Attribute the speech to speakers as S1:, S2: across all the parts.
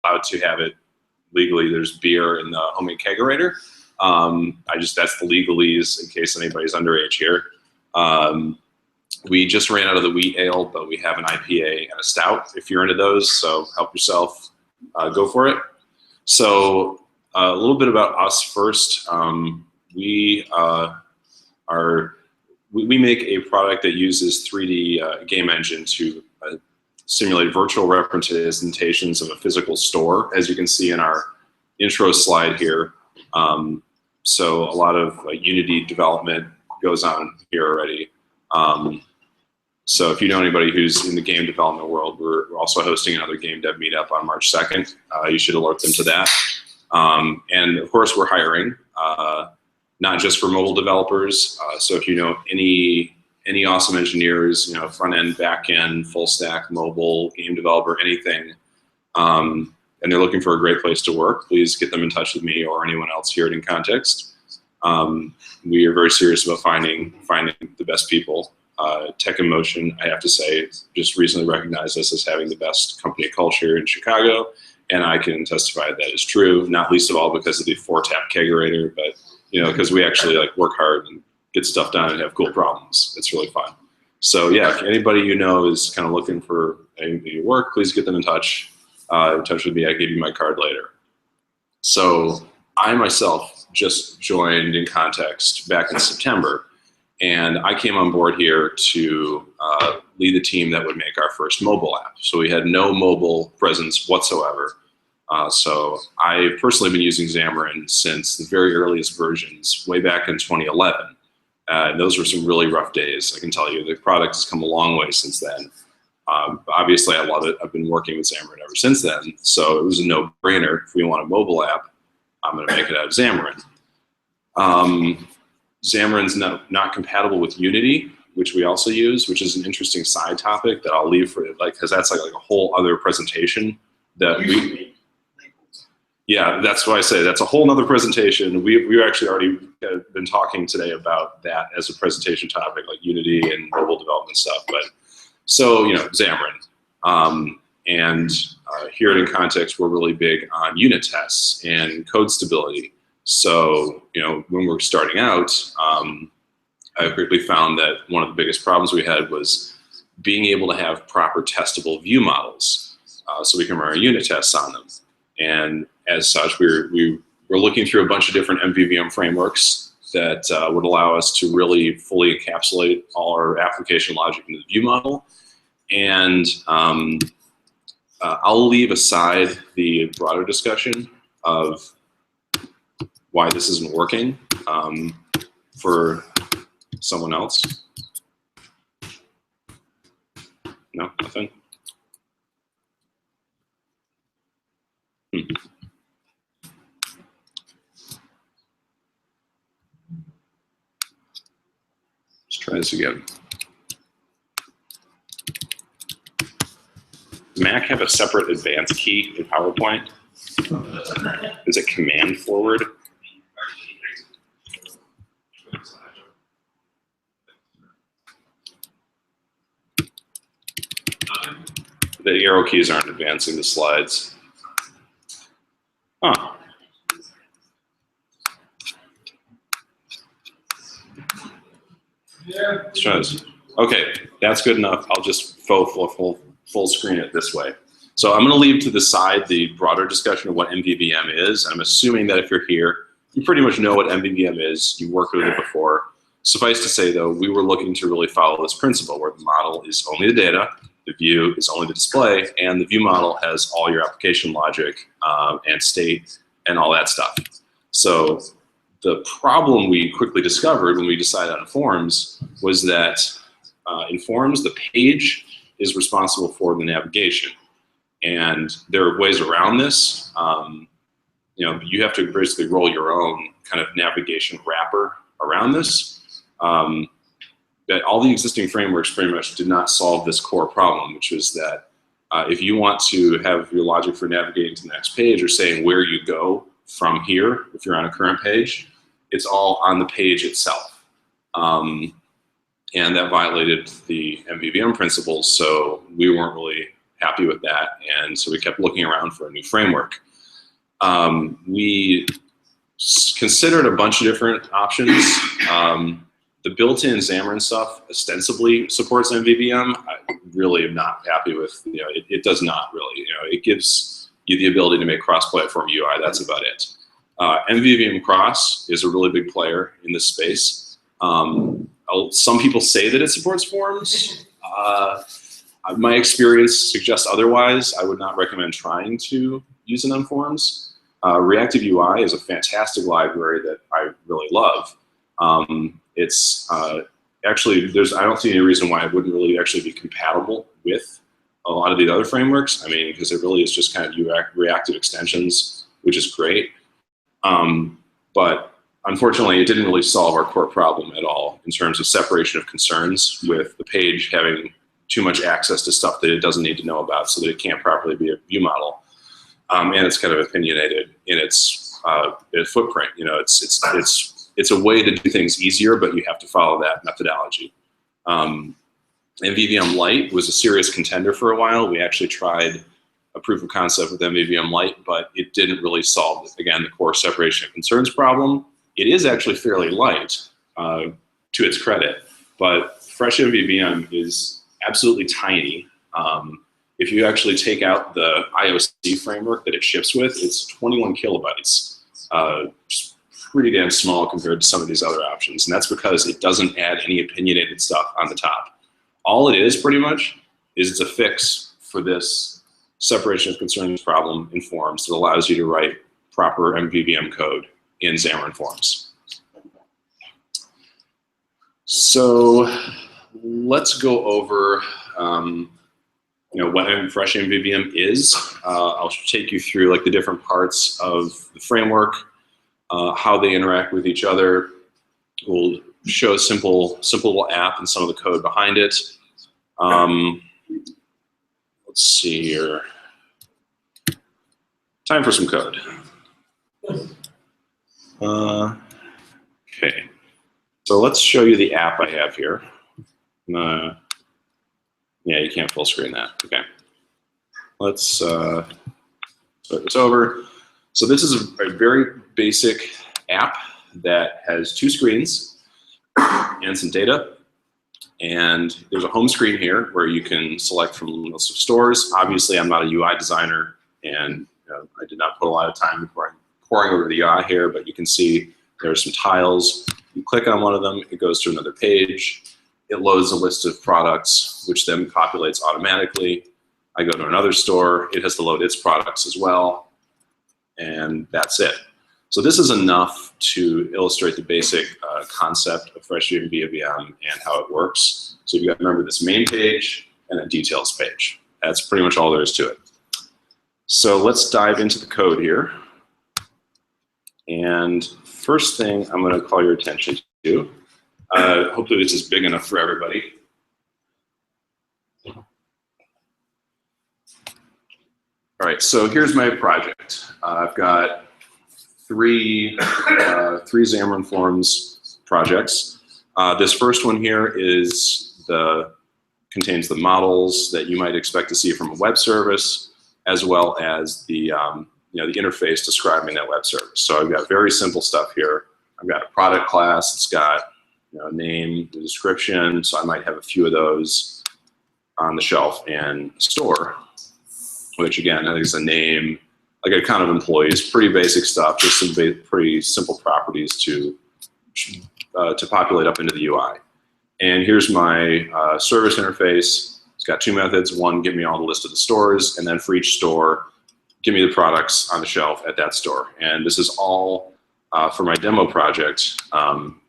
S1: allowed to have it legally. There's beer in the homemade kegerator. That's the legalese in case anybody's underage here. We just ran out of the wheat ale, but we have an IPA and a stout if you're into those, so help yourself, go for it. So a little bit about us first. We make a product that uses 3D game engine to simulate virtual representations of a physical store, as you can see in our intro slide here. So a lot of Unity development goes on here already. So if you know anybody who's in the game development world, we're also hosting another game dev meetup on March 2nd. You should alert them to that. And of course, we're hiring, not just for mobile developers. So if you know any awesome engineers, front end, back end, full stack, mobile, game developer, anything, and they're looking for a great place to work, please get them in touch with me or anyone else here at InContext. We are very serious about finding the best people. Tech in Motion, I have to say, just recently recognized us as having the best company culture in Chicago, and I can testify that is true, not least of all because of the 4-tap kegerator, but because we actually work hard and get stuff done and have cool problems. It's really fun. So yeah, if anybody you know is kind of looking for any work, please get them in touch with me. I give you my card later. So I myself just joined InContext back in September. And I came on board here to lead the team that would make our first mobile app. So we had no mobile presence whatsoever. So I've personally been using Xamarin since the very earliest versions, way back in 2011. Those were some really rough days, I can tell you. The product has come a long way since then. Obviously, I love it. I've been working with Xamarin ever since then. So it was a no-brainer. If we want a mobile app, I'm going to make it out of Xamarin. Xamarin's not compatible with Unity, which we also use, which is an interesting side topic that I'll leave for because that's like a whole other presentation that we. Yeah, that's why I say that's a whole nother presentation. We've actually already been talking today about that as a presentation topic, like Unity and mobile development stuff. But so Xamarin, and here at InContext, we're really big on unit tests and code stability. So, when we're starting out, I quickly found that one of the biggest problems we had was being able to have proper testable view models so we can run our unit tests on them. And as such, we're looking through a bunch of different MVVM frameworks that would allow us to really fully encapsulate all our application logic into the view model. And I'll leave aside the broader discussion of why this isn't working for someone else. No, nothing? Let's try this again. Does Mac have a separate advanced key in PowerPoint? Is it command forward? The arrow keys aren't advancing the slides. Huh. Let's try this. Okay, that's good enough. I'll just full screen it this way. So I'm going to leave to the side the broader discussion of what MVVM is. I'm assuming that if you're here, you pretty much know what MVVM is. You worked with it before. Suffice to say, though, we were looking to really follow this principle where the model is only the data, the view is only the display, and the view model has all your application logic and state and all that stuff. So the problem we quickly discovered when we decided on Forms was that in Forms, the page is responsible for the navigation. And there are ways around this. You have to basically roll your own kind of navigation wrapper around this. That all the existing frameworks pretty much did not solve this core problem, which was that if you want to have your logic for navigating to the next page or saying where you go from here, if you're on a current page, it's all on the page itself. And that violated the MVVM principles, so we weren't really happy with that, and so we kept looking around for a new framework. We considered a bunch of different options. The built-in Xamarin stuff ostensibly supports MVVM. I really am not happy with, it does not really. It gives you the ability to make cross-platform UI. That's about it. MVVM Cross is a really big player in this space. Some people say that it supports forms. My experience suggests otherwise. I would not recommend trying to use it on forms. Reactive UI is a fantastic library that I really love. It's actually, I don't see any reason why it wouldn't really actually be compatible with a lot of the other frameworks. I mean, because it really is just kind of reactive extensions, which is great. But unfortunately, it didn't really solve our core problem at all in terms of separation of concerns, with the page having too much access to stuff that it doesn't need to know about so that it can't properly be a view model. And it's kind of opinionated in its footprint. It's a way to do things easier, but you have to follow that methodology. MVVM Lite was a serious contender for a while. We actually tried a proof of concept with MVVM Lite, but it didn't really solve, again, the core separation of concerns problem. It is actually fairly light, to its credit, but FreshMvvm is absolutely tiny. If you actually take out the IOC framework that it ships with, it's 21 kilobytes. Just pretty damn small compared to some of these other options, and that's because it doesn't add any opinionated stuff on the top. All it is, pretty much, is it's a fix for this separation of concerns problem in forms that allows you to write proper MVVM code in Xamarin.Forms. So let's go over what FreshMvvm is. I'll take you through like the different parts of the framework, how they interact with each other. We'll show a simple app and some of the code behind it. Let's see here. Time for some code. Okay, so let's show you the app I have here. Yeah, you can't full screen that. Okay, let's start this over. So this is a very basic app that has two screens and some data. And there's a home screen here where you can select from a list of stores. Obviously, I'm not a UI designer, and I did not put a lot of time before I'm pouring over the UI here, but you can see there are some tiles. You click on one of them, it goes to another page. It loads a list of products, which then populates automatically. I go to another store, it has to load its products as well, and that's it. So this is enough to illustrate the basic concept of FreshMvvm and how it works. So you've got, remember, this main page and a details page. That's pretty much all there is to it. So let's dive into the code here. And first thing I'm going to call your attention to, hopefully this is big enough for everybody. All right, so here's my project. I've got three Xamarin.Forms projects. This first one here contains the models that you might expect to see from a web service, as well as the the interface describing that web service. So I've got very simple stuff here. I've got a product class. It's got a name, the description. So I might have a few of those on the shelf, and store, which again I think is a name, like a kind of employees, pretty basic stuff, just some pretty simple properties to populate up into the UI. And here's my service interface. It's got two methods. One, give me all the list of the stores, and then for each store, give me the products on the shelf at that store. And this is all for my demo project,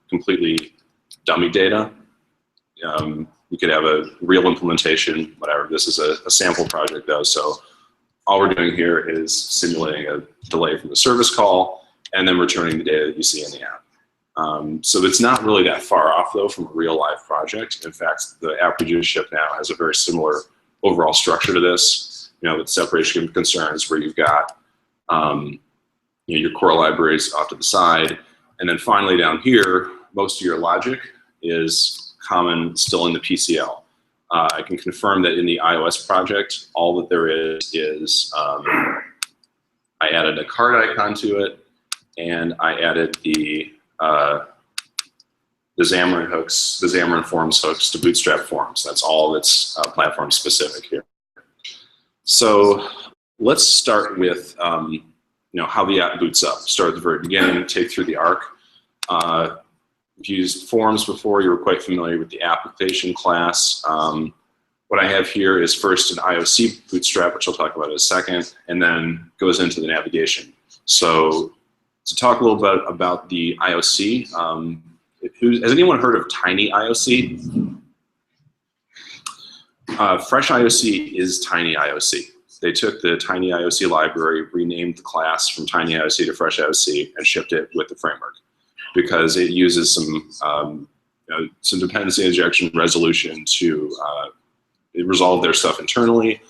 S1: completely dummy data. You could have a real implementation, whatever. This is a sample project though, so all we're doing here is simulating a delay from the service call and then returning the data that you see in the app. So it's not really that far off though from a real live project. In fact, the app we just shipped now has a very similar overall structure to this, with separation of concerns, where you've got your core libraries off to the side. And then finally down here, most of your logic is common still in the PCL. I can confirm that in the iOS project, all that there is I added a card icon to it, and I added the Xamarin hooks, the Xamarin.Forms hooks to Bootstrap forms. That's all that's platform specific here. So let's start with how the app boots up. Start at the very beginning, take through the arc. If you used forms before, you were quite familiar with the application class. What I have here is first an IOC bootstrap, which I'll talk about in a second, and then goes into the navigation. So to talk a little bit about the IOC, has anyone heard of Tiny IOC? Fresh IOC is Tiny IOC. They took the Tiny IOC library, renamed the class from Tiny IOC to Fresh IOC, and shipped it with the framework because it uses some dependency injection resolution to resolve their stuff internally,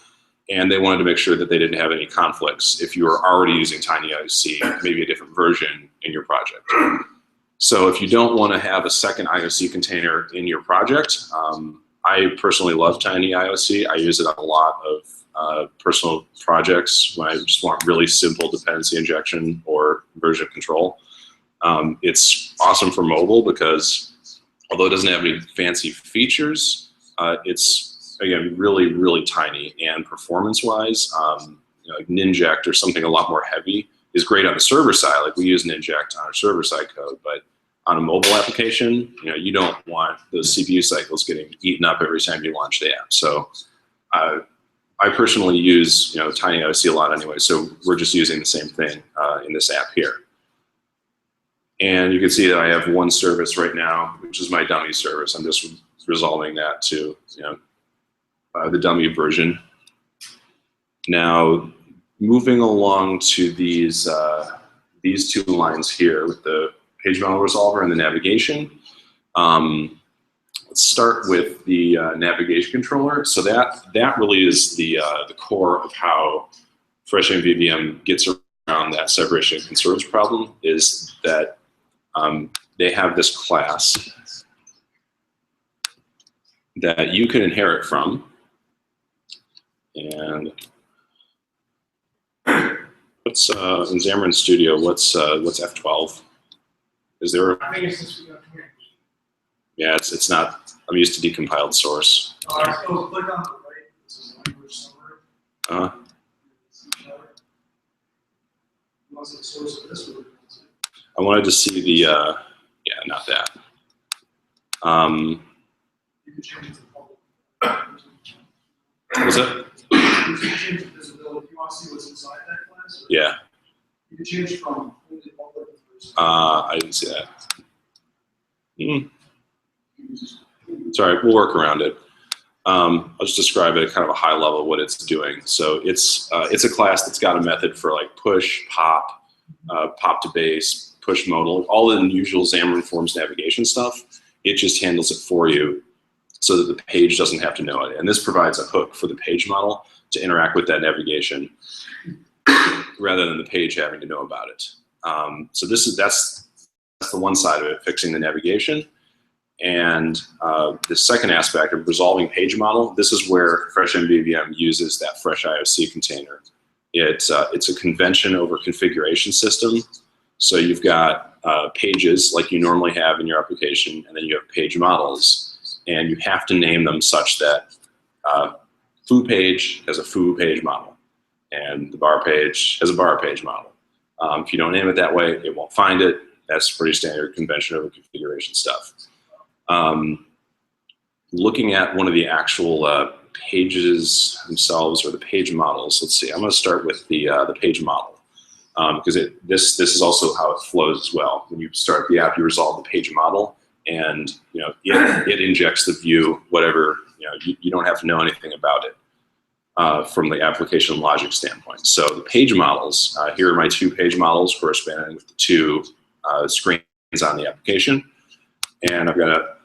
S1: and they wanted to make sure that they didn't have any conflicts if you were already using Tiny IOC, maybe a different version in your project. So if you don't want to have a second IOC container in your project, I personally love Tiny IOC. I use it on a lot of personal projects when I just want really simple dependency injection or version control. It's awesome for mobile because although it doesn't have any fancy features, it's again really, really tiny, and performance-wise, like Ninject or something a lot more heavy is great on the server side. Like we use Ninject on our server-side code, but on a mobile application, you don't want those CPU cycles getting eaten up every time you launch the app. So I personally use Tiny IOC a lot anyway, so we're just using the same thing in this app here. And you can see that I have one service right now, which is my dummy service. I'm just resolving that to the dummy version. Now, moving along to these two lines here with the page model resolver and the navigation. Let's start with the navigation controller. So that really is the core of how FreshMvvm gets around that separation of concerns problem, is that they have this class that you can inherit from. And what's in Xamarin Studio, what's F12? Is there? I think it's just yeah, it's not. I'm used to decompiled source.
S2: Click on the right. This is language summary. What's the source of this word?
S1: I wanted to see the yeah, not that.
S2: You can change it to public.
S1: Was it?
S2: You can change the visibility. You want to see what's inside that class?
S1: Yeah.
S2: You can change from only public.
S1: I didn't see that. Sorry, we'll work around it. I'll just describe it at kind of a high level what it's doing. So it's a class that's got a method for like push, pop, pop to base, push modal, all the usual Xamarin.Forms navigation stuff. It just handles it for you so that the page doesn't have to know it. And this provides a hook for the page model to interact with that navigation rather than the page having to know about it. So that's the one side of it, fixing the navigation. And the second aspect of resolving page model, this is where FreshMvvm uses that Fresh IOC container. It's a convention over configuration system. So you've got pages like you normally have in your application, and then you have page models, and you have to name them such that foo page has a foo page model, and the bar page has a bar page model. If you don't name it that way, it won't find it. That's pretty standard convention over configuration stuff. Looking at one of the actual pages themselves, or the page models, let's see. I'm going to start with the page model because this is also how it flows as well. When you start the app, you resolve the page model, and it injects the view, whatever. You don't have to know anything about it. From the application logic standpoint. So the page models, here are my two page models corresponding with the two screens on the application. And I've got a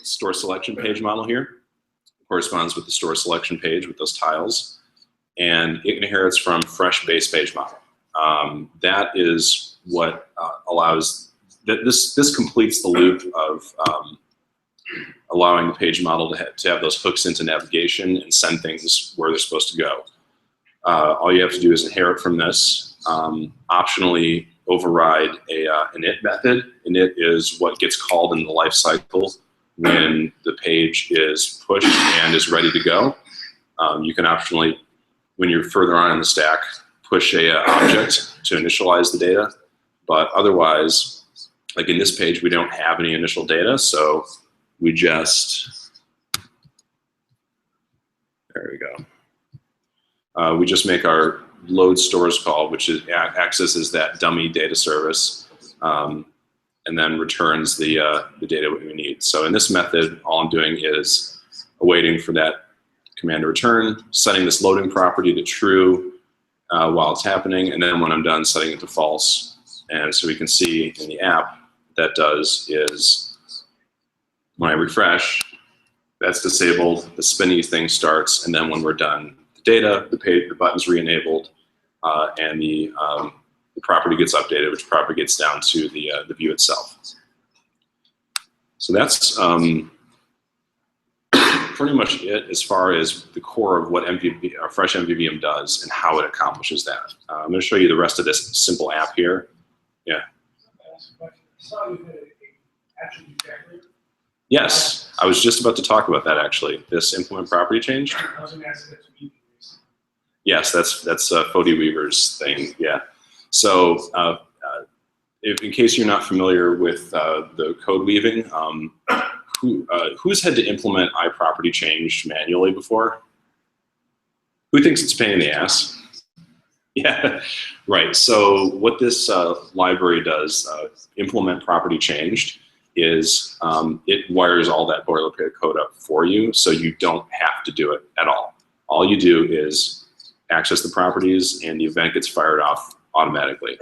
S1: store selection page model here. It corresponds with the store selection page with those tiles. And it inherits from fresh base page model. That is what allows, this completes the loop of allowing the page model to have those hooks into navigation and send things where they're supposed to go. All you have to do is inherit from this. Optionally override an init method. Init is what gets called in the life cycle when the page is pushed and is ready to go. You can optionally, when you're further on in the stack, push a object to initialize the data. But otherwise, like in this page, we don't have any initial data, so we just, there we go. We just make our load stores call, which is accesses that dummy data service, and then returns the data we need. So in this method, all I'm doing is waiting for that command to return, setting this loading property to true while it's happening, and then when I'm done, setting it to false. And so we can see in the app that does is when I refresh, that's disabled, the spinny thing starts, and then when we're done, the data, the button's re-enabled, and the property gets updated, which propagates down to the view itself. So that's pretty much it as far as the core of what FreshMvvm does and how it accomplishes that. I'm going to show you the rest of this simple app here. Yeah. Yes, I was just about to talk about that actually. This implement property change. Yes, that's Fody Weaver's thing. Yeah. So in case you're not familiar with the code weaving, who's had to implement iProperty change manually before? Who thinks it's a pain in the ass? Yeah, right. So what this library does, implement property changed, is it wires all that boilerplate code up for you, so you don't have to do it at all. All you do is access the properties, and the event gets fired off automatically.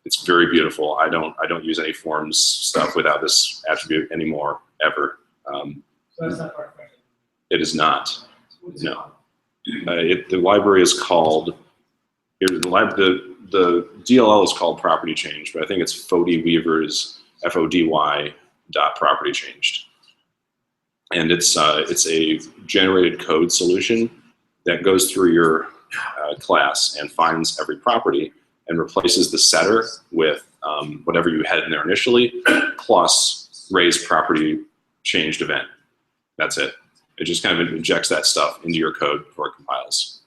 S1: It's very beautiful. I don't use any forms stuff without this attribute anymore, ever.
S2: So that's not part of it.
S1: It is not. No. The library is called, the DLL is called property change, but I think it's Fody Weaver's FODY dot property changed. And it's a generated code solution that goes through your class and finds every property and replaces the setter with whatever you had in there initially, plus raise property changed event. That's it. It just kind of injects that stuff into your code before it compiles.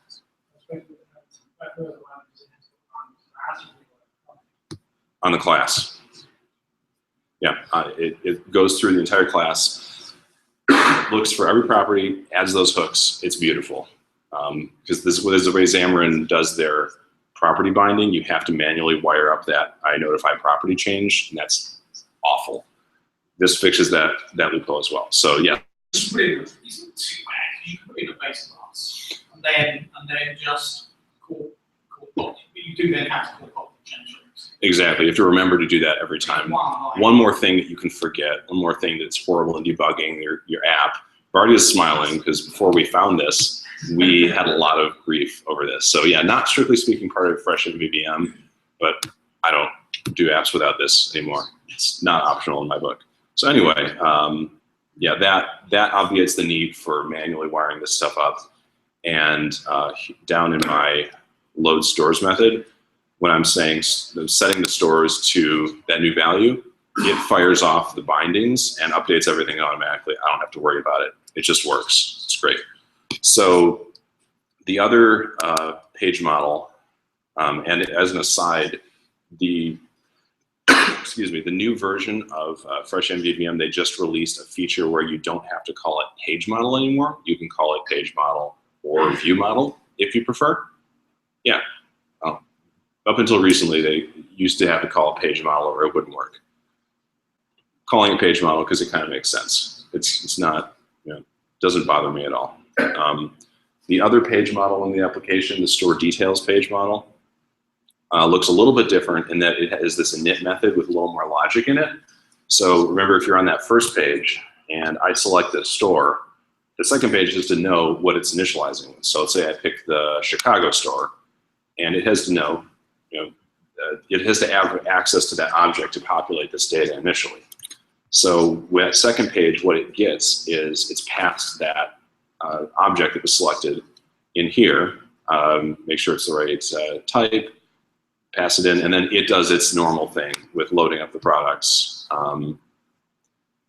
S1: On the class. Yeah, it goes through the entire class, looks for every property, adds those hooks. It's beautiful. Because this is the way Xamarin does their property binding. You have to manually wire up that INotify property change, and that's awful. This fixes that loophole as well. So yeah.
S2: It's really good. It's not too bad. You can put in a base class and then just call property. But you do then have to call property change.
S1: Exactly. You have to remember to do that every time. One more thing that you can forget, one more thing that's horrible in debugging your app. Barty is smiling because before we found this, we had a lot of grief over this. So yeah, not strictly speaking part of FreshMvvm, but I don't do apps without this anymore. It's not optional in my book. So anyway, yeah, that obviates the need for manually wiring this stuff up. And down in my load stores method, when I'm saying setting the stores to that new value, it fires off the bindings and updates everything automatically. I don't have to worry about it. It just works. It's great. So the other page model, and as an aside, the excuse me, the new version of FreshMvvm, they just released a feature where you don't have to call it page model anymore. You can call it page model or view model if you prefer. Yeah. Up until recently, they used to have to call it page model or it wouldn't work. Calling it page model because it kind of makes sense. It's not, doesn't bother me at all. The other page model in the application, the store details page model, looks a little bit different in that it has this init method with a little more logic in it. So remember, if you're on that first page and I select the store, the second page is to know what it's initializing. So let's say I pick the Chicago store, and it has to know, it has to have access to that object to populate this data initially. So with that second page, what it gets is it's passed that object that was selected in here. Make sure it's the right type, pass it in, and then it does its normal thing with loading up the products.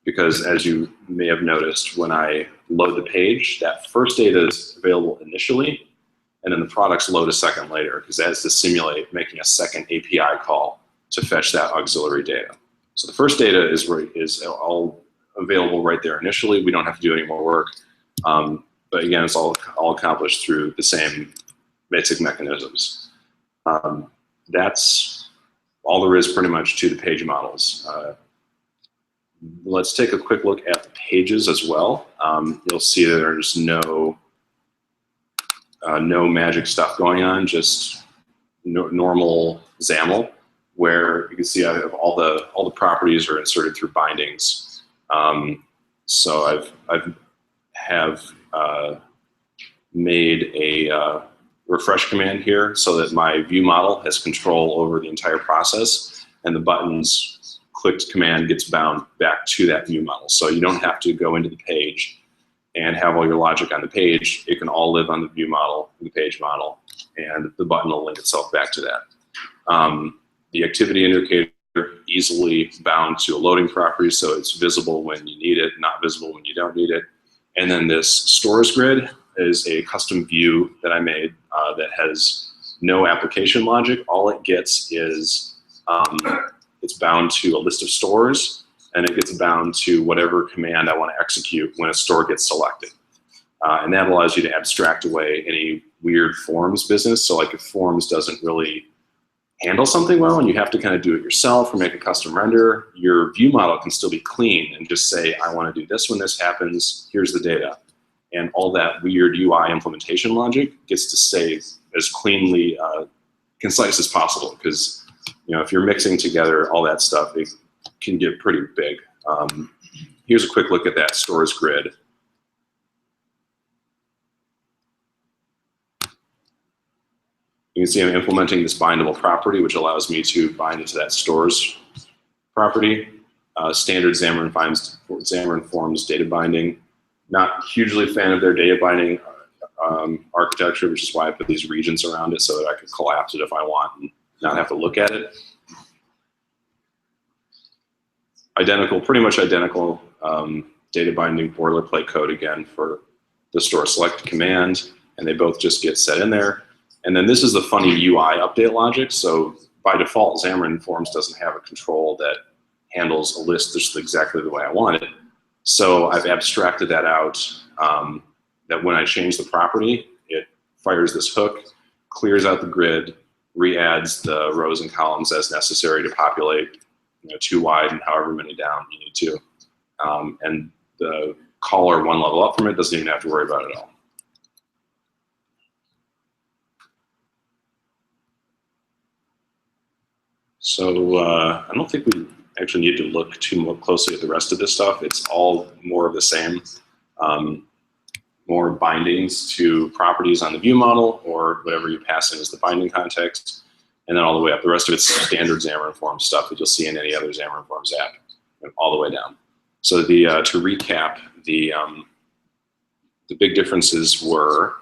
S1: Because as you may have noticed, when I load the page, that first data is available initially, and then the products load a second later, because that is to simulate making a second API call to fetch that auxiliary data. So the first data is all available right there initially. We don't have to do any more work. But again, it's all accomplished through the same basic mechanisms. That's all there is pretty much to the page models. Let's take a quick look at the pages as well. You'll see that there's no magic stuff going on, just normal XAML, where you can see I have all the properties are inserted through bindings. So I've made a refresh command here so that my view model has control over the entire process, and the buttons clicked command gets bound back to that view model. So you don't have to go into the page and have all your logic on the page. It can all live on the view model, the page model, and the button will link itself back to that. The activity indicator easily bound to a loading property, so it's visible when you need it, not visible when you don't need it. And then this stores grid is a custom view that I made that has no application logic. All it gets is it's bound to a list of stores, and it gets bound to whatever command I want to execute when a store gets selected. And that allows you to abstract away any weird forms business. So like if forms doesn't really handle something well and you have to kind of do it yourself or make a custom render, your view model can still be clean and just say, I want to do this when this happens, here's the data. And all that weird UI implementation logic gets to stay as cleanly concise as possible, because if you're mixing together all that stuff, it can get pretty big. Here's a quick look at that stores grid. You can see I'm implementing this bindable property, which allows me to bind into that stores property. Standard Xamarin.Forms data binding. Not hugely a fan of their data binding architecture, which is why I put these regions around it so that I could collapse it if I want and not have to look at it. Identical, pretty much identical data binding boilerplate code again for the store select command, and they both just get set in there. And then this is the funny UI update logic. So by default, Xamarin.Forms doesn't have a control that handles a list just exactly the way I want it. So I've abstracted that out, that when I change the property, it fires this hook, clears out the grid, re-adds the rows and columns as necessary to populate 2 wide and however many down you need to. And the caller one level up from it doesn't even have to worry about it at all. So I don't think we actually need to look too more closely at the rest of this stuff. It's all more of the same. More bindings to properties on the view model or whatever you pass in as the binding context, and then all the way up. The rest of it's standard Xamarin.Forms stuff that you'll see in any other Xamarin.Forms app, all the way down. So to recap, the big differences were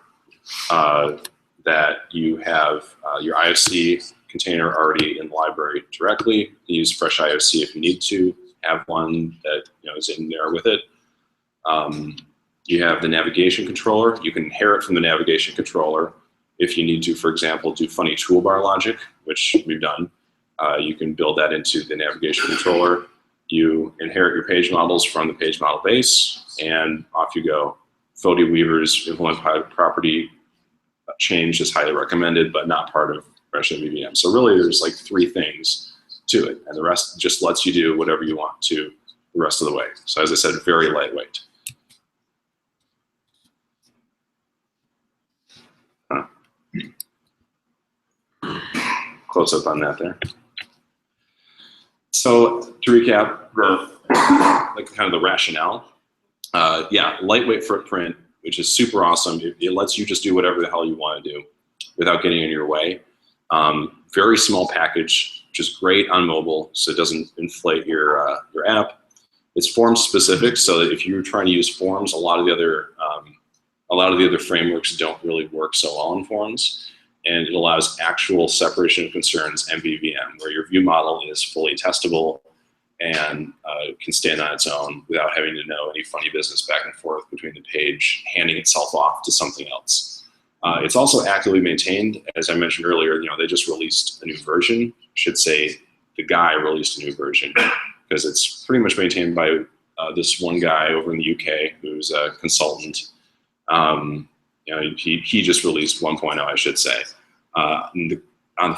S1: that you have your IOC container already in the library directly. You use fresh IOC if you need to have one that is in there with it. You have the navigation controller. You can inherit from the navigation controller if you need to, for example, do funny toolbar logic, which we've done. You can build that into the navigation controller. You inherit your page models from the page model base, and off you go. Fody Weaver's implement property change is highly recommended, but not part of FreshMvvm. So really, there's like 3 things to it, and the rest just lets you do whatever you want to the rest of the way. So as I said, very lightweight. Close up on that there. So to recap, like kind of the rationale. Yeah, lightweight footprint, which is super awesome. It lets you just do whatever the hell you want to do without getting in your way. Very small package, which is great on mobile, so it doesn't inflate your app. It's form specific, so that if you're trying to use forms, a lot of the other frameworks don't really work so well in forms, and it allows actual separation of concerns MVVM, where your view model is fully testable and can stand on its own without having to know any funny business back and forth between the page handing itself off to something else. It's also actively maintained. As I mentioned earlier, they just released a new version. I should say the guy released a new version, because it's pretty much maintained by this one guy over in the UK who's a consultant. He just released 1.0, I should say. On the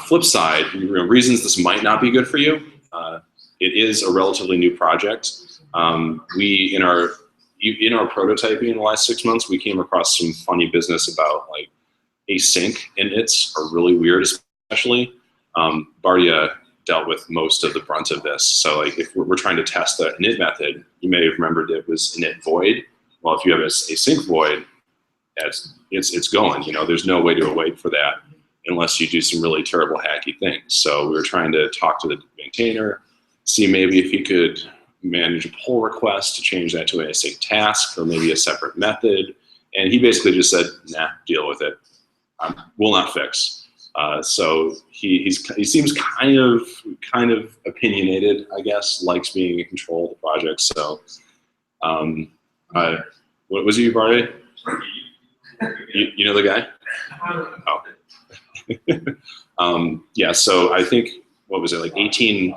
S1: flip side, reasons this might not be good for you. It is a relatively new project. We in our prototyping in the last 6 months, we came across some funny business about like async inits are really weird, especially. Bardia dealt with most of the brunt of this. So like if we're trying to test the init method, you may have remembered it was init void. Well, if you have a async void, it's going. There's no way to await for that unless you do some really terrible hacky things. So we were trying to talk to the maintainer, see maybe if he could manage a pull request to change that to an async task or maybe a separate method. And he basically just said, nah, deal with it. Will not fix. So he seems kind of opinionated, I guess, likes being in control of the project. So what was it, Barney? You know the guy? Oh. Yeah, so I think, what was it, like 18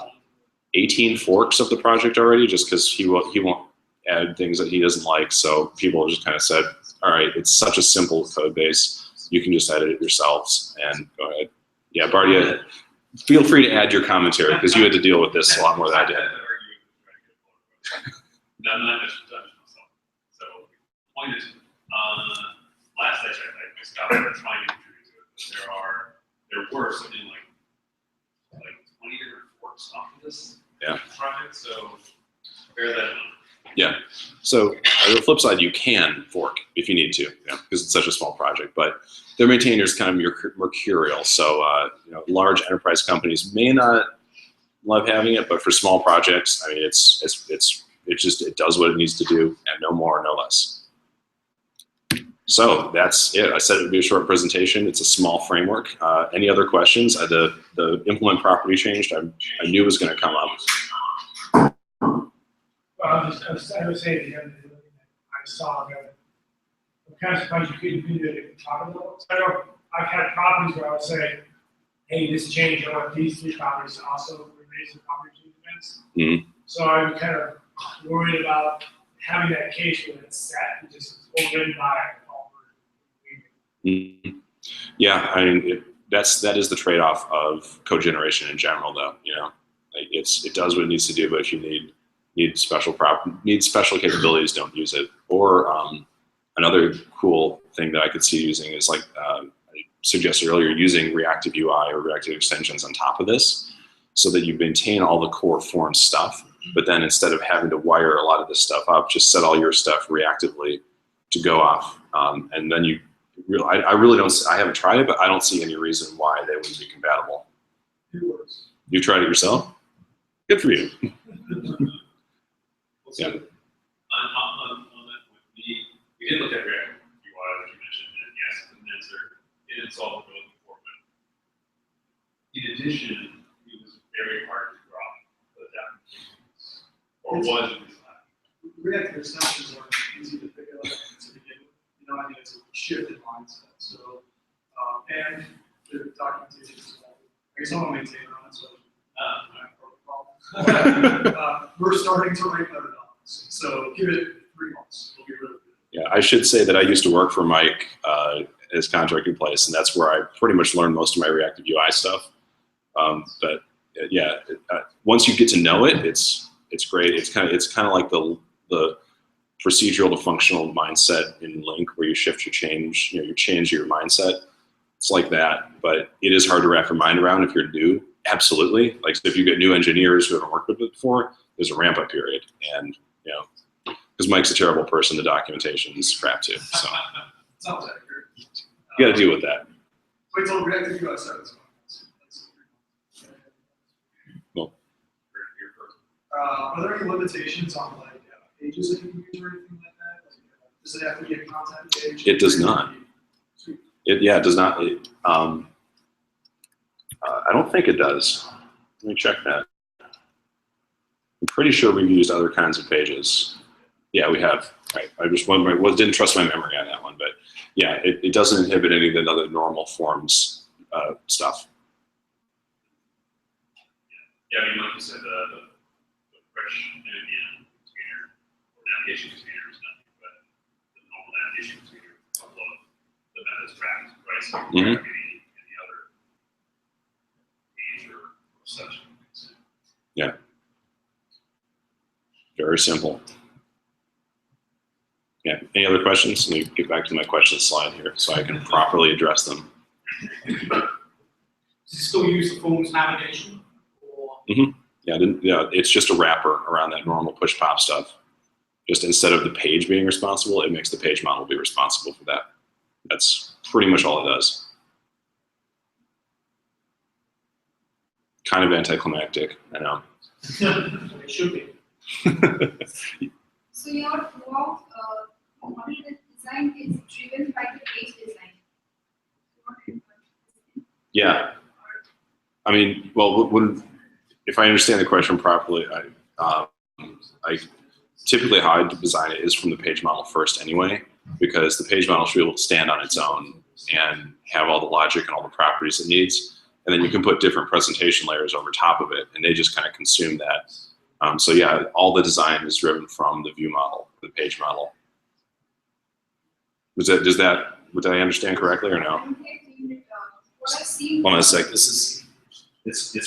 S1: forks of the project already, just because he won't add things that he doesn't like. So people just kind of said, all right, it's such a simple code base, you can just edit it yourselves and go ahead. Yeah, Bardia, feel free to add your commentary, because you had to deal with this a lot more than I did.
S3: No, not myself. So the point is, last I checked, I stopped trying to contribute to it. There were something like 20 different forks off of this project, so bear that in mind.
S1: Yeah. So on the flip side, you can fork if you need to, because it's such a small project. But their maintainers kind of mercurial. So large enterprise companies may not love having it, but for small projects, I mean, it does what it needs to do, and no more, no less. So that's it. I said it would be a short presentation. It's a small framework. Any other questions? The implement property changed. I knew it was going to come up.
S4: Well, I would say the other thing I saw that I'm kind of surprised you couldn't do it at the top of the level. I know I've had properties where I would say, hey, this change, I want these 3 properties to also raise the property change events.
S1: Mm-hmm.
S4: So I'm kind of worried about having that case where it's set and just overridden by all
S1: mm-hmm. Yeah, I mean, that is the trade-off of code generation in general, though. Like it does what it needs to do, but if you need special capabilities, don't use it. Or another cool thing that I could see using is, like I suggested earlier, using reactive UI or reactive extensions on top of this, so that you maintain all the core form stuff, but then instead of having to wire a lot of this stuff up, just set all your stuff reactively to go off. And then I really don't, I haven't tried it, but I don't see any reason why they wouldn't be compatible. You tried it yourself? Good for you.
S3: So, on that point, we did look at reactive UI, as you mentioned, and yes, the answer it solved the before, but in addition, it was very hard to drop those applications, or was at least not.
S5: Reactive extensions are easy to pick up to begin with. I think it's a shift in mindset. So, and the documentation is all. I guess I'm a maintainer on it, so I have a problem. We're starting to rate better now. So give it 3 months. It'll be really good.
S1: Yeah, I should say that I used to work for Mike as contracting place, and that's where I pretty much learned most of my reactive UI stuff. But yeah, once you get to know it, it's great. It's kind of like the procedural to functional mindset in Link, where you shift your change, you change your mindset. It's like that, but it is hard to wrap your mind around if you're new. Absolutely. Like, so if you get new engineers who haven't worked with it before, there's a ramp up period, and because Mike's a terrible person, the documentation is crap too. So
S5: Sounds accurate.
S1: you got to deal with that.
S5: Wait till reactive UI starts.
S1: Well,
S5: Are there any limitations on like pages that you can use or anything like that? Like, does it have to be a content page?
S1: It does not. Yeah, it does not. I don't think it does. Let me check that. I'm pretty sure we've used other kinds of pages. Yeah, we have. Right. I just didn't trust my memory on that one, but yeah, it doesn't inhibit any of the other normal forms stuff.
S3: Yeah, I mean, like you said, the FreshMvvm container or navigation container is nothing but the normal navigation container upload the methods wrapped, right? So you can grab any other page or such.
S1: Yeah. Very simple. Yeah. Any other questions? Let me get back to my question slide here so I can properly address them.
S2: Does it still use the forms navigation? Or?
S1: Yeah, it's just a wrapper around that normal push pop stuff. Just instead of the page being responsible, it makes the page model be responsible for that. That's pretty much all it does. Kind of anticlimactic, I know.
S2: It should be.
S6: So your throughout model design is driven by the page design.
S1: Yeah. I mean, well, if I understand the question properly, I typically how I design it is from the page model first anyway, because the page model should be able to stand on its own and have all the logic and all the properties it needs. And then you can put different presentation layers over top of it, and they just kind of consume that. So yeah, all the design is driven from the view model, the page model. Did I understand correctly or no?
S6: What I've seen.
S1: Hold on a sec. It's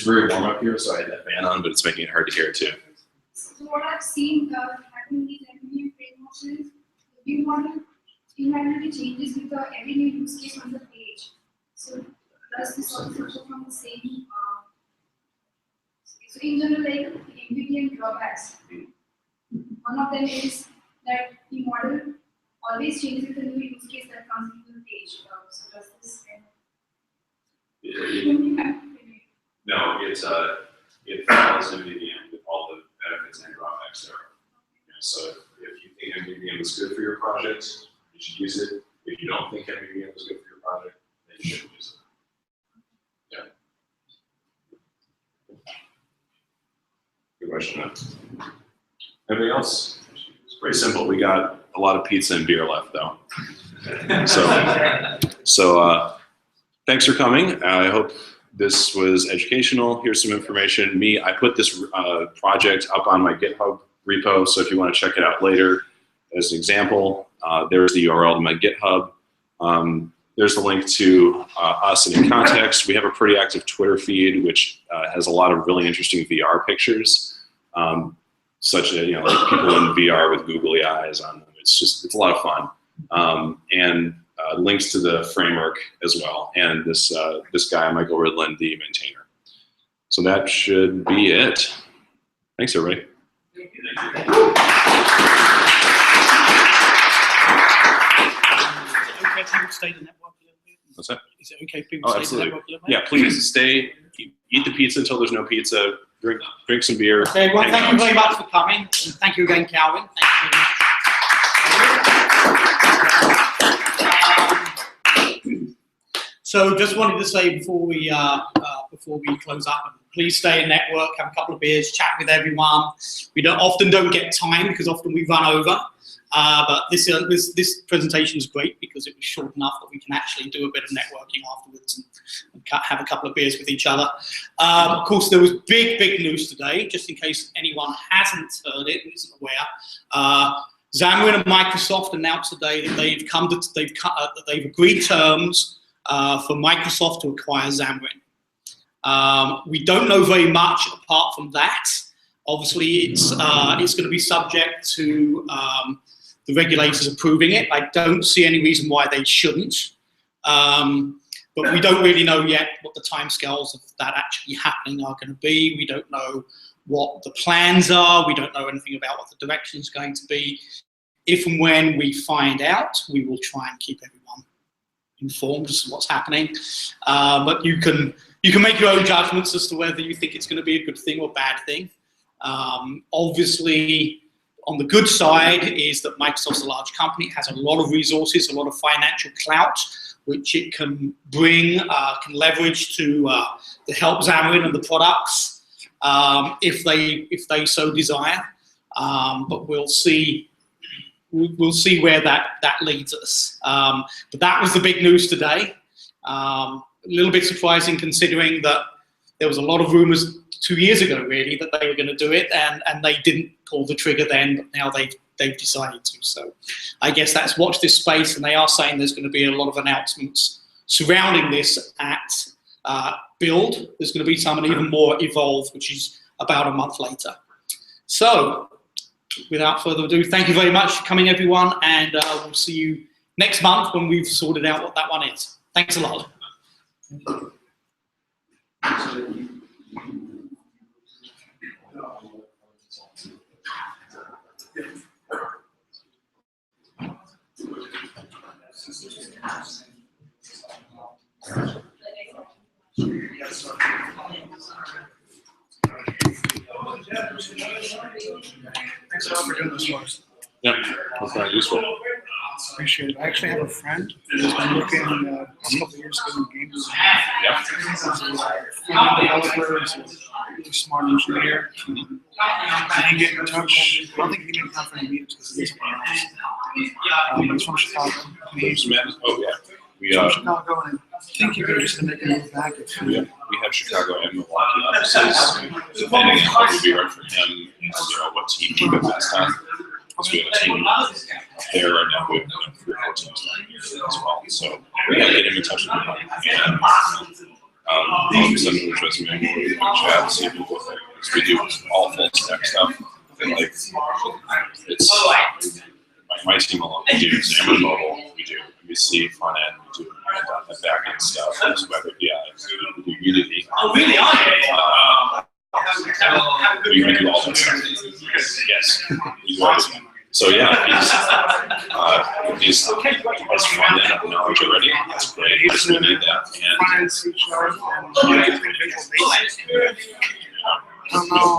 S1: very warm up here, so I had that fan on, but it's making it hard to hear too.
S6: So what I've seen happening in these MVVM frameworks is the view model automatically changes with every new use case on the page. So does this also go from the same? So in general, like MVVM drawbacks. One of them is that the model always changes with the new use case that comes into the page. So does this
S1: No, it follows MVVM with all the benefits and drawbacks there. So if you think MVVM is good for your project, you should use it. If you don't think MVVM is good for your project, then you shouldn't use it. Yeah. Good question. Anything else? It's pretty simple. We got a lot of pizza and beer left, though. So thanks for coming. I hope this was educational. Here's some information. I put this project up on my GitHub repo, so if you want to check it out later as an example, there's the URL to my GitHub. There's the link to us and InContext. We have a pretty active Twitter feed, which has a lot of really interesting VR pictures, such as like people in VR with googly eyes on them. It's a lot of fun. And links to the framework as well, and this guy, Michael Ridland, the maintainer. So that should be it. Thanks, everybody.
S2: Okay, people stay in the network a little bit.
S1: What's that?
S2: Is it okay if people stay in the
S1: Absolutely.
S2: network a little bit?
S1: Yeah, please stay, eat the pizza until there's no pizza, drink some beer.
S2: Okay, well,
S1: hang
S2: thank
S1: out.
S2: you very much for coming. And thank you again, Calvin. Thank you very much. So just wanted to say before we close up, please stay in network, have a couple of beers, chat with everyone. We often don't get time because often we run over. But this presentation is great because it was short enough that we can actually do a bit of networking afterwards and have a couple of beers with each other. Of course, there was big news today, just in case anyone hasn't heard it and isn't aware. Xamarin and Microsoft announced today that they've agreed terms for Microsoft to acquire Xamarin. We don't know very much apart from that. Obviously, it's going to be subject to the regulators approving it. I don't see any reason why they shouldn't. But we don't really know yet what the timescales of that actually happening are going to be. We don't know what the plans are. We don't know anything about what the direction is going to be. If and when we find out, we will try and keep everyone informed as to what's happening. But you can make your own judgments as to whether you think it's going to be a good thing or a bad thing. Obviously, on the good side is that Microsoft's a large company, it has a lot of resources, a lot of financial clout, which it can bring, can leverage to help Xamarin and the products if they so desire. But we'll see where that leads us. But that was the big news today. A little bit surprising considering that there was a lot of rumors 2 years ago, really, that they were going to do it, and they didn't pull the trigger then, but now they've decided to. So I guess that's watch this space, and they are saying there's going to be a lot of announcements surrounding this at Build. There's going to be some, and even more Evolve, which is about a month later. So without further ado, thank you very much for coming, everyone, and we'll see you next month when we've sorted out what that one is. Thanks a lot.
S7: Thanks a lot for doing this for us.
S1: Yeah, that's very useful.
S7: Appreciate it. I actually have a friend who's been looking the last couple of years doing games.
S1: Yeah.
S7: He's a developer, he's a really smart engineer. I didn't get in touch. I don't think he can get in touch for any meetings because he's he's from Chicago.
S1: Oh, yeah.
S7: He's from Chicago, and I think you're just going to make a move back.
S1: We have Chicago and Milwaukee offices, depending on what would be right for him, and what team he would best on. Because we have a team there right now, we have 3 or 4 teams as well. So we got to get him in touch with him. And I'll send him his resume, we'll chat, see if we go there. Because we do all full stack stuff. And like, it's my team alone. We do Xamarin Mobile, we do MVC front end, we do the back end stuff, we do Web API, we do Unity.
S2: Oh, really?
S1: We do all that stuff. Yes, we do everything. So yeah, he's has front end knowledge already. That's great. Because we need that. And we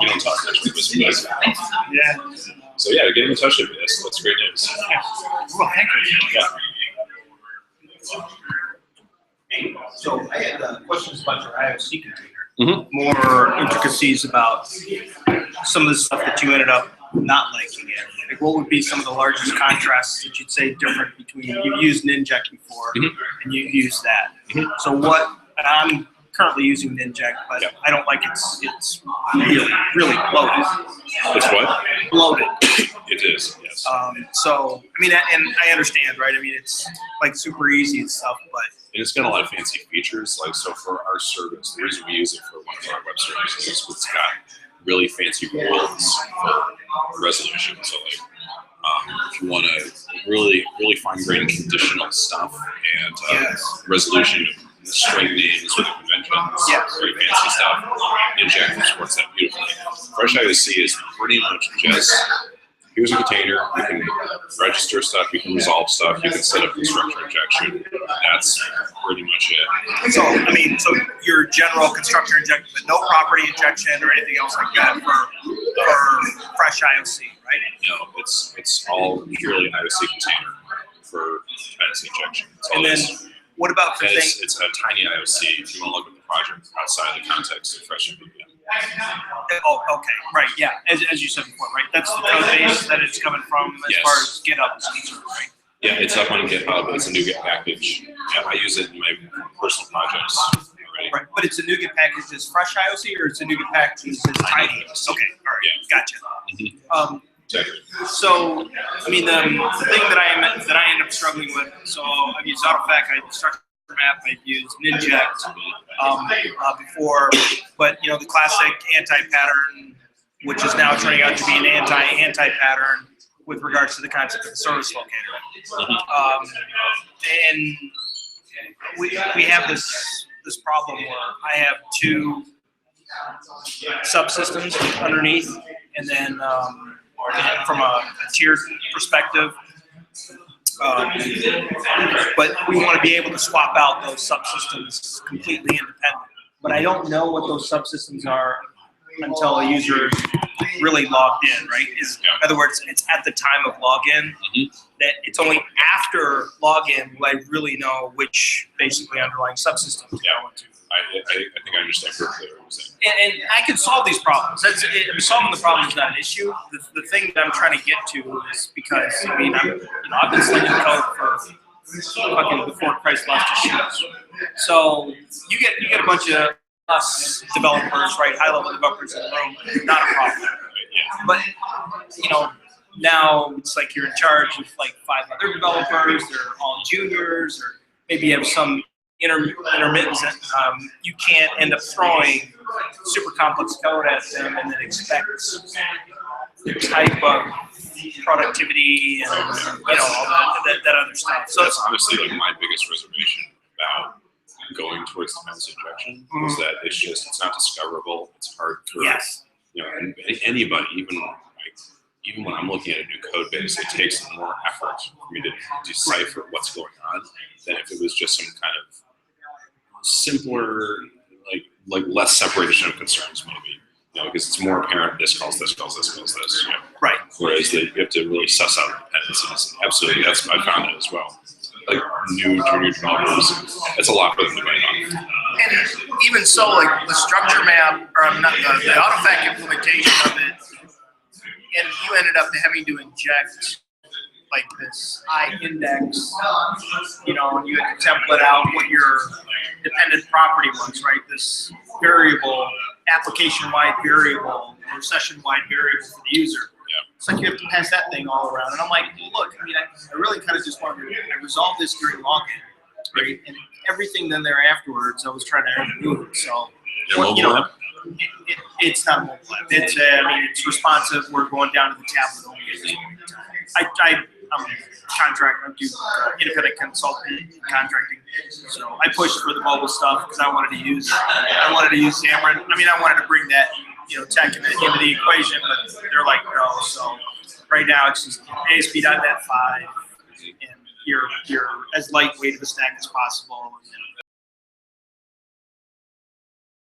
S1: don't talk much with him.
S7: Yeah.
S1: So yeah, get in touch with us. That's great news.
S7: Yeah. Well, thank you.
S1: Yeah.
S8: So I had questions about your IOC container.
S1: Mm-hmm.
S8: More intricacies about some of the stuff that you ended up not liking it. Like, what would be some of the largest contrasts that you'd say different between, you've used Ninject before, and you've used that. So what, and I'm currently using Ninject, but I don't like it's really, really bloated.
S1: It's what?
S8: Bloated.
S1: It is, yes.
S8: So, I mean, and I understand, right? I mean, it's like super easy and stuff, but
S1: And it's got a lot of fancy features. Like, so for our service, the reason we use it for one of our web services is it's got really fancy rules for resolution. So like, if you want to really fine-grain conditional stuff and resolution of string names with conventions, very fancy stuff, Inject supports that beautifully. FreshIOC is pretty much just, here's a container, you can register stuff, you can resolve stuff, you can set up constructor injection. That's pretty much it.
S8: so, I mean, so your general constructor injection, but no property injection or anything else like that for FreshIOC, right?
S1: No, it's all purely IOC container for dependency injection.
S8: And then what about for things?
S1: It's a tiny IOC if you want to look at the project outside the context of FreshMvvm.
S8: Oh, okay, right, yeah, as you said before, right? That's the code base that it's coming from as far as GitHub is concerned, right?
S1: Yeah, it's up on GitHub. It's a NuGet package. Yeah, I use it in my personal projects already.
S8: Right, but it's a NuGet package that's FreshIOC, or it's a NuGet package that's tiny? Okay, all right, gotcha.
S1: Mm-hmm. Exactly.
S8: So, I mean, the thing that I end up struggling with. So I've used AutoFac, I've structured map, I've used Ninject before, but you know, the classic anti-pattern, which is now turning out to be an anti-pattern with regards to the concept of the service locator. And we have this problem where I have 2 subsystems underneath, and then from a tiered perspective, but we want to be able to swap out those subsystems completely independent. But I don't know what those subsystems are until a user really logged in, right? In other words, it's at the time of login. That it's only after login will I really know which basically underlying subsystem to go into.
S1: I think I understand perfectly what you're saying.
S8: And I can solve these problems. Solving the problem is not an issue. The thing that I'm trying to get to is because I mean I've been slinging code for fucking before Christ lost his shoes. So you get a bunch of us developers, right? High level developers in the room, not a problem. But now it's like you're in charge of like 5 other developers. They're all juniors, or maybe you have some intermittent. You can't end up throwing super complex code at them and then expect the type of productivity and all that other stuff. So
S1: that's honestly like my biggest reservation about going towards dependency injection is that it's not discoverable. It's hard for and anybody, even when I'm looking at a new code base, it takes more effort for me to decipher what's going on than if it was just some kind of simpler, like less separation of concerns, maybe. Because it's more apparent this calls this, calls this, calls this.
S8: Right.
S1: Whereas you have to really suss out dependencies. Absolutely, I found that as well. Like new junior developers, it's a lot for them to write on.
S8: And even so, like the structure map, or not the AutoFac implementation of it, and you ended up having to inject like this index, and you had to template out what your dependent property was, right? This variable, application-wide variable, or session-wide variable for the user. It's like you have to pass that thing all around. And I'm like, look, I mean, I really kind of just wanted to, I resolved this during login, right? And everything then there afterwards, I was trying to remove it. So, it's not a mobile app. It's, it's responsive. We're going down to the tablet only at this point in time. I'm a contractor. I do independent consulting contracting. So I pushed for the mobile stuff because I wanted to use Xamarin. I mean, I wanted to bring that tech into the equation, but they're like, no. So right now it's just ASP.NET 5, and you're as lightweight of a stack as possible. And